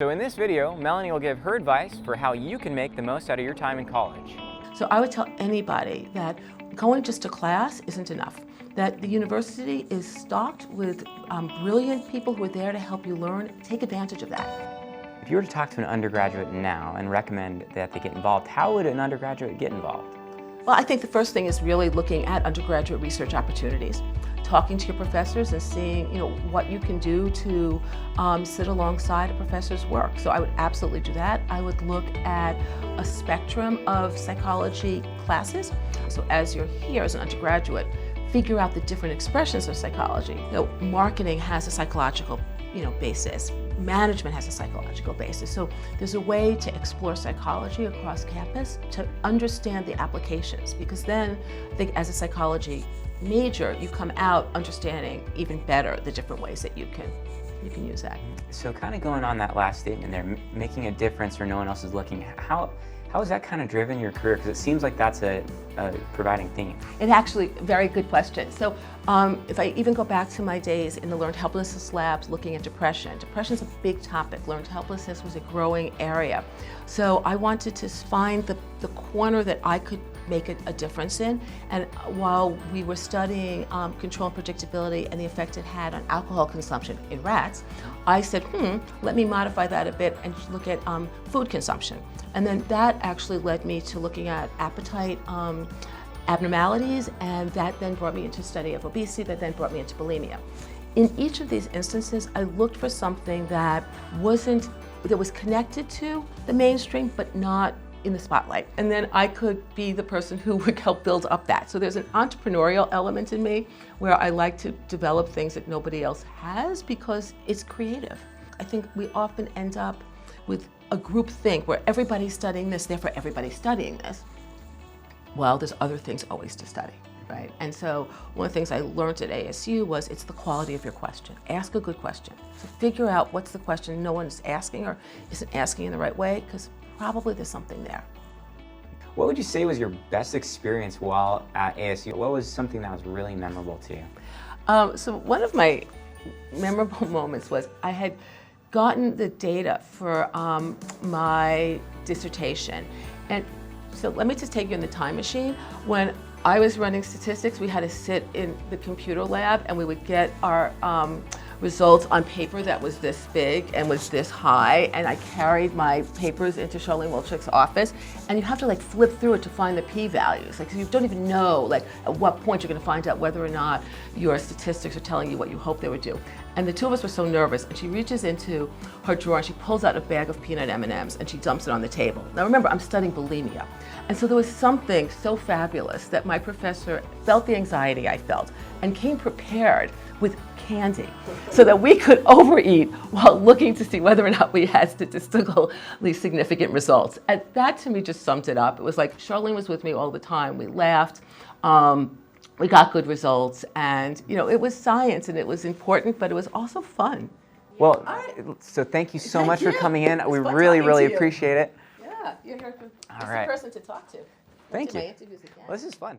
So in this video, Melanie will give her advice for how you can make the most out of your time in college. So I would tell anybody that going just to class isn't enough, that the university is stocked with brilliant people who are there to help you learn. Take advantage of that. If you were to talk to an undergraduate now and recommend that they get involved, how would an undergraduate get involved? Well, I think the first thing is really looking at undergraduate research opportunities, talking to your professors and seeing, what you can do to sit alongside a professor's work. So I would absolutely do that. I would look at a spectrum of psychology classes. So as you're here as an undergraduate, figure out the different expressions of psychology. Marketing has a psychological basis. Management has a psychological basis. So there's a way to explore psychology across campus to understand the applications, because then I think as a psychology major, you come out understanding even better the different ways that you can use that. So kind of going on that last statement there, making a difference where no one else is looking, how has that kind of driven your career? Because it seems like that's a providing theme. It's actually a very good question. So if I even go back to my days in the learned helplessness labs looking at depression, depression's a big topic. Learned helplessness was a growing area. So I wanted to find the corner that I could make a difference in. And while we were studying control and predictability and the effect it had on alcohol consumption in rats, I said, let me modify that a bit and look at food consumption. And then that actually led me to looking at appetite abnormalities, and that then brought me into study of obesity, that then brought me into bulimia. In each of these instances, I looked for something that was connected to the mainstream, but not in the spotlight. And then I could be the person who would help build up that. So there's an entrepreneurial element in me where I like to develop things that nobody else has because it's creative. I think we often end up with a group think where everybody's studying this, therefore everybody's studying this. Well, there's other things always to study, right? And so one of the things I learned at ASU was it's the quality of your question. Ask a good question. So figure out what's the question no one's asking or isn't asking in the right way, because probably there's something there. What would you say was your best experience while at ASU? What was something that was really memorable to you? So one of my memorable moments was I had gotten the data for my dissertation. And so let me just take you in the time machine. When I was running statistics, we had to sit in the computer lab and we would get our results on paper that was this big and was this high, and I carried my papers into Charlene Wilczyk's office, and you have to flip through it to find the p-values. You don't even know at what point you're going to find out whether or not your statistics are telling you what you hope they would do. And the two of us were so nervous, and she reaches into her drawer and she pulls out a bag of peanut M&Ms and she dumps it on the table. Now remember, I'm studying bulimia. And so there was something so fabulous that my professor felt the anxiety I felt and came prepared with candy so that we could overeat while looking to see whether or not we had statistically significant results. And that to me just summed it up. It was like Charlene was with me all the time. We laughed. We got good results, and it was science and it was important, but it was also fun. Well, so thank you so much for coming in. We really appreciate it. Yeah, you're here. All right. The person to talk to. Thank you. My interviews again. Well, this is fun.